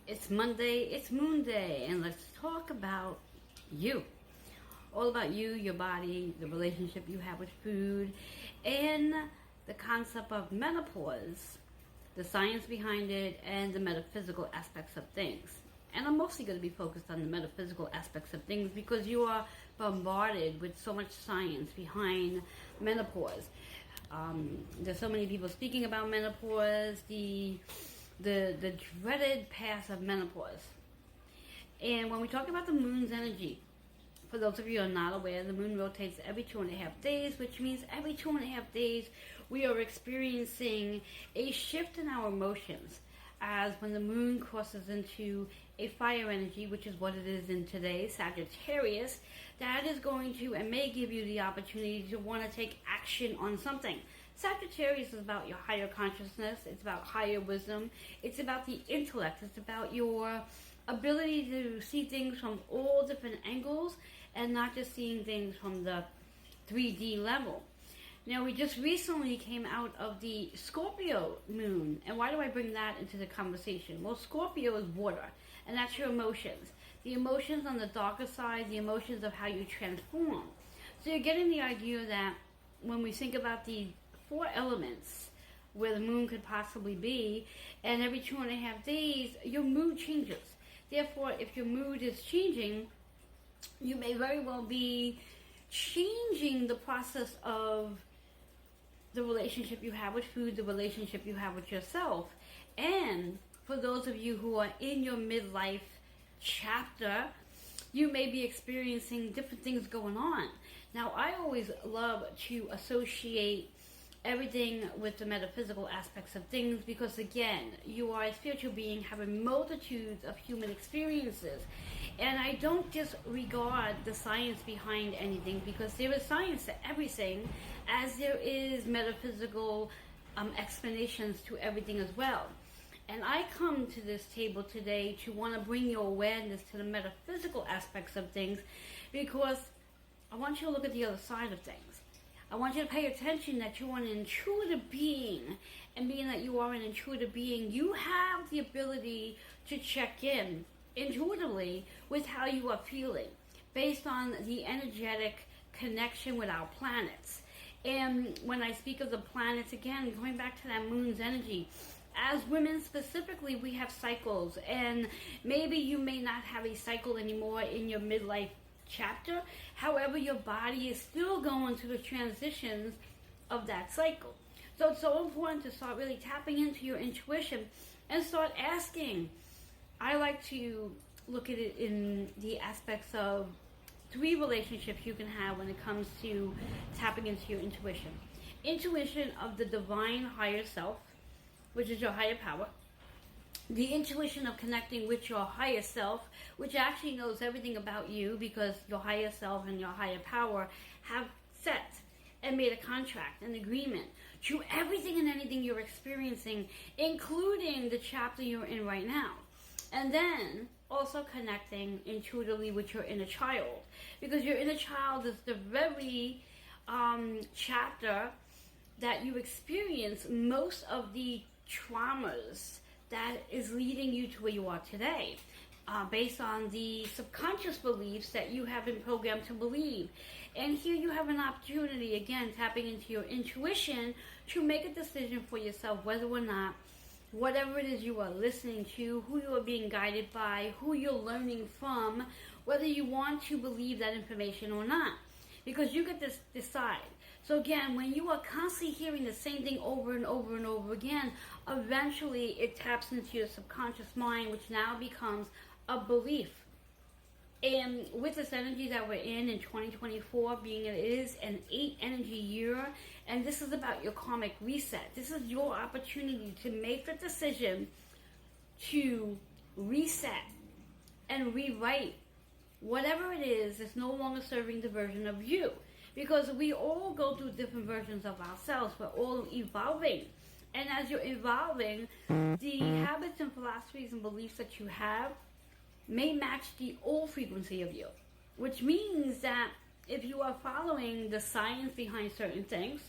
It's Monday, it's Moon Day, and let's talk about you. All about you, your body, the relationship you have with food, and the concept of menopause, the science behind it, and the metaphysical aspects of things. And I'm mostly going to be focused on the metaphysical aspects of things because you are bombarded with so much science behind menopause. There's so many people speaking about menopause, the dreaded path of menopause. And when we talk about the moon's energy, for those of you who are not aware, the moon rotates every 2.5 days, which means every 2.5 days we are experiencing a shift in our emotions. As when the moon crosses into a fire energy, which is what it is in today, Sagittarius, that is going to and may give you the opportunity to want to take action on something. Sagittarius is about your higher consciousness, it's about higher wisdom, it's about the intellect, it's about your ability to see things from all different angles and not just seeing things from the 3D level. Now, we just recently came out of the Scorpio moon. And why do I bring that into the conversation? Well, Scorpio is water, and that's your emotions. The emotions on the darker side, the emotions of how you transform. So you're getting the idea that when we think about the 4 elements where the moon could possibly be, and every 2.5 days, your mood changes. Therefore, if your mood is changing, you may very well be changing the process of the relationship you have with food, the relationship you have with yourself. And for those of you who are in your midlife chapter, you may be experiencing different things going on. Now, I always love to associate everything with the metaphysical aspects of things because, again, you are a spiritual being having multitudes of human experiences. And I don't disregard the science behind anything because there is science to everything, as there is metaphysical explanations to everything as well. And I come to this table today to want to bring your awareness to the metaphysical aspects of things because I want you to look at the other side of things. I want you to pay attention that you are an intuitive being, and being that you are an intuitive being, you have the ability to check in intuitively with how you are feeling based on the energetic connection with our planets. And when I speak of the planets, again, going back to that moon's energy, as women specifically, we have cycles, and maybe you may not have a cycle anymore in your midlife chapter. However, your body is still going through the transitions of that cycle. So it's so important to start really tapping into your intuition and start asking. I like to look at it in the aspects of 3 relationships you can have when it comes to tapping into your intuition. Intuition of the divine higher self, which is your higher power. The intuition of connecting with your higher self, which actually knows everything about you because your higher self and your higher power have set and made a contract, an agreement to everything and anything you're experiencing, including the chapter you're in right now. And then also connecting intuitively with your inner child, because your inner child is the very chapter that you experience most of the traumas that is leading you to where you are today, based on the subconscious beliefs that you have been programmed to believe. And here you have an opportunity, again, tapping into your intuition to make a decision for yourself whether or not whatever it is you are listening to, who you are being guided by, who you're learning from, whether you want to believe that information or not. Because you get to decide. So again, when you are constantly hearing the same thing over and over and over again, eventually it taps into your subconscious mind, which now becomes a belief. And with this energy that we're in 2024, being it is an 8 energy year, and this is about your karmic reset. This is your opportunity to make the decision to reset and rewrite whatever it is that's no longer serving the version of you. Because we all go through different versions of ourselves. We're all evolving. And as you're evolving, the habits and philosophies and beliefs that you have may match the old frequency of you. Which means that if you are following the science behind certain things,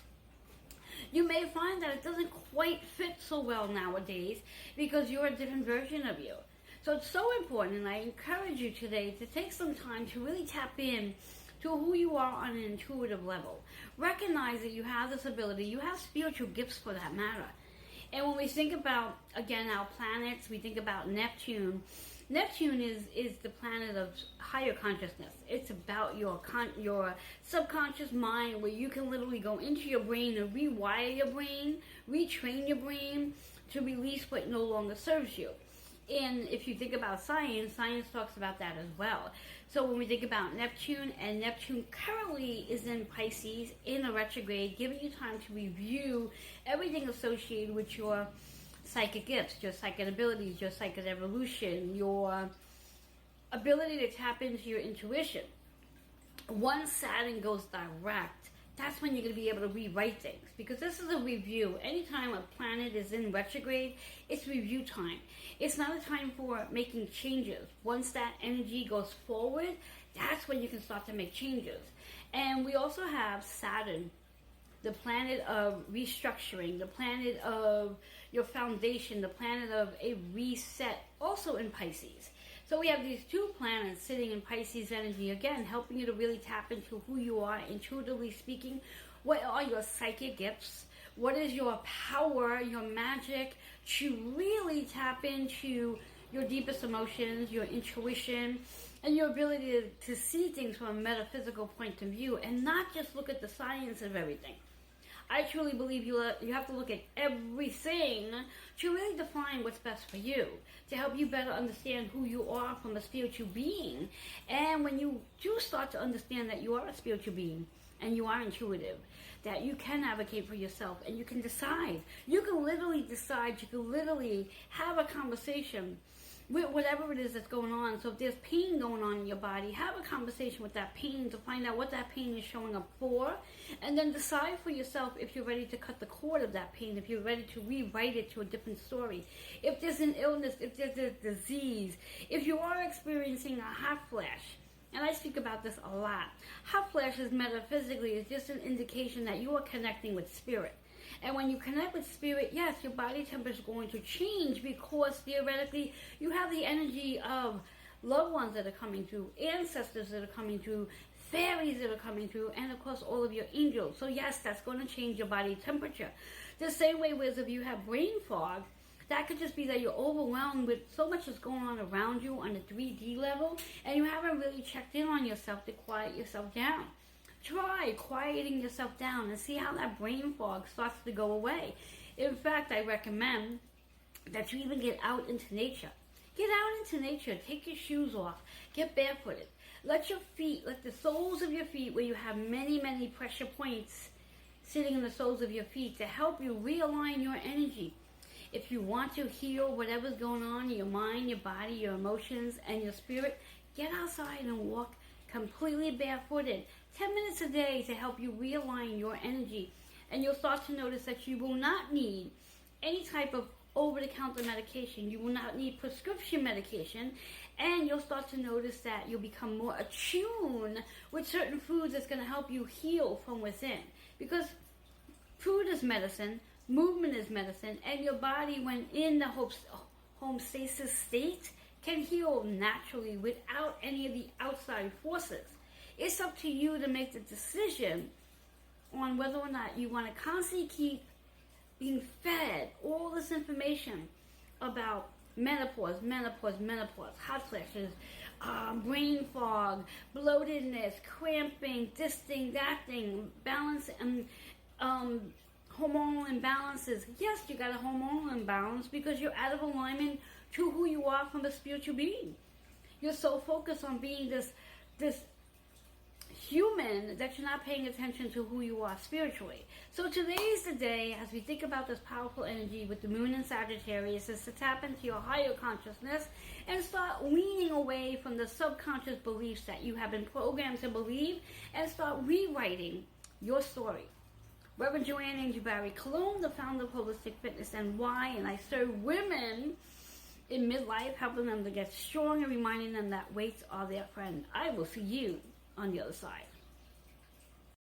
you may find that it doesn't quite fit so well nowadays because you're a different version of you. So it's so important, and I encourage you today to take some time to really tap in to who you are on an intuitive level. Recognize that you have this ability, you have spiritual gifts for that matter. And when we think about, again, our planets, we think about Neptune. Neptune is the planet of higher consciousness. It's about your subconscious mind, where you can literally go into your brain and rewire your brain, retrain your brain to release what no longer serves you. And if you think about science, science talks about that as well. So when we think about Neptune, and Neptune currently is in Pisces in a retrograde, giving you time to review everything associated with your psychic gifts, your psychic abilities, your psychic evolution, your ability to tap into your intuition. Once Saturn goes direct, that's when you're going to be able to rewrite things, because this is a review. Anytime a planet is in retrograde, it's review time. It's not a time for making changes. Once that energy goes forward, that's when you can start to make changes. And we also have Saturn, the planet of restructuring, the planet of your foundation, the planet of a reset, also in Pisces. So we have these two planets sitting in Pisces energy, again, helping you to really tap into who you are, intuitively speaking. What are your psychic gifts? What is your power, your magic, to really tap into your deepest emotions, your intuition, and your ability to see things from a metaphysical point of view, and not just look at the science of everything. I truly believe you have to look at everything to really define what's best for you, to help you better understand who you are from a spiritual being. And when you do start to understand that you are a spiritual being and you are intuitive, that you can advocate for yourself and you can decide. You can literally decide, you can literally have a conversation with whatever it is that's going on. So if there's pain going on in your body, have a conversation with that pain to find out what that pain is showing up for, and then decide for yourself if you're ready to cut the cord of that pain, if you're ready to rewrite it to a different story. If there's an illness, if there's a disease, if you are experiencing a hot flash, and I speak about this a lot, hot flashes metaphysically is just an indication that you are connecting with spirit. And when you connect with spirit, yes, your body temperature is going to change, because theoretically you have the energy of loved ones that are coming through, ancestors that are coming through, fairies that are coming through, and of course all of your angels. So yes, that's going to change your body temperature. The same way with if you have brain fog, that could just be that you're overwhelmed with so much that's going on around you on a 3D level, and you haven't really checked in on yourself to quiet yourself down. Try quieting yourself down and see how that brain fog starts to go away. In fact, I recommend that you even get out into nature. Get out into nature. Take your shoes off. Get barefooted. Let your feet, let the soles of your feet, where you have many, many pressure points sitting in the soles of your feet, to help you realign your energy. If you want to heal whatever's going on in your mind, your body, your emotions, and your spirit, get outside and walk completely barefooted. 10 minutes a day to help you realign your energy. And you'll start to notice that you will not need any type of over-the-counter medication. You will not need prescription medication. And you'll start to notice that you'll become more attuned with certain foods that's going to help you heal from within. Because food is medicine, movement is medicine, and your body, when in the homeostasis state, can heal naturally without any of the outside forces. It's up to you to make the decision on whether or not you want to constantly keep being fed all this information about menopause, hot flashes, brain fog, bloatedness, cramping, this thing, that thing, balance, and hormonal imbalances. Yes, you got a hormonal imbalance because you're out of alignment to who you are from a spiritual being. You're so focused on being this human that you're not paying attention to who you are spiritually. So today is the day, as we think about this powerful energy with the moon in Sagittarius, is to tap into your higher consciousness and start weaning away from the subconscious beliefs that you have been programmed to believe, and start rewriting your story. Reverend Joanne Angel Barry Cologne, the founder of Holistic Fitness NY, and I serve women in midlife, helping them to get strong and reminding them that weights are their friend. I will see you on the other side.